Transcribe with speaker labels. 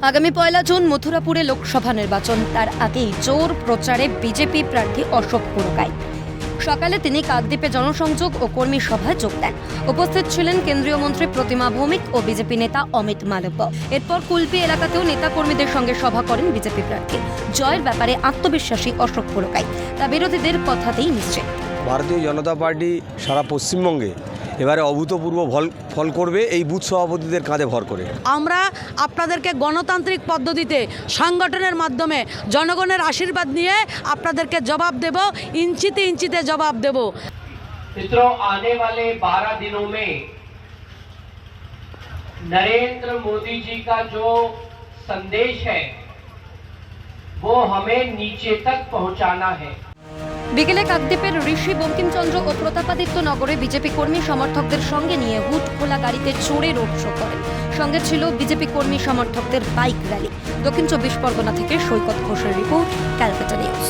Speaker 1: আগামী 1 জুন মথুরাপুরে লোকসভা নির্বাচন, তার আগেই জোর প্রচারে বিজেপি প্রার্থী অশোক পুরকাইত। সকালে তিনি কাকদ্বীপে জনসংযোগ ও কর্মী সভায় যোগ দেন। উপস্থিত ছিলেন কেন্দ্রীয় মন্ত্রী প্রতিমা ভৌমিক ও বিজেপি নেতা অমিত মালব্য। এরপর কুলপি এলাকাতেও নেতা কর্মীদের সঙ্গে সভা করেন বিজেপি প্রার্থী। জয়ের ব্যাপারে আত্মবিশ্বাসী অশোক পুরকাইত, তা বিরোধীদের কথাতেই নিশ্চিত।
Speaker 2: ভারতীয় জনতা পার্টি সারা পশ্চিমবঙ্গে এবারে অভূতপূর্ব ফল করবে এই বুথ সভাপতিদের কাঁধে ভর করে।
Speaker 3: আমরা আপনাদেরকে গণতান্ত্রিক পদ্ধতিতে সংগঠনের মাধ্যমে জনগণের আশীর্বাদ নিয়ে আপনাদেরকে জবাব দেব, ইঞ্চিতে ইঞ্চিতে জবাব দেব।
Speaker 4: मित्रों, आने वाले 12 दिनों में नरेंद्र मोदी जी का जो संदेश है वो हमें नीचे तक पहुंचाना है।
Speaker 1: বিকেলে কাকদ্বীপের ঋষি বঙ্কিমচন্দ্র ও প্রতাপাদিত্য নগরে বিজেপি কর্মী সমর্থকদের সঙ্গে নিয়ে হুড খোলা গাড়িতে চড়ে রোড শো করেন। সঙ্গে ছিল বিজেপি কর্মী সমর্থকদের বাইক র্যালি। দক্ষিণ 24 পরগনা থেকে সৈকত ঘোষের রিপোর্ট, ক্যালকাটা নিউজ।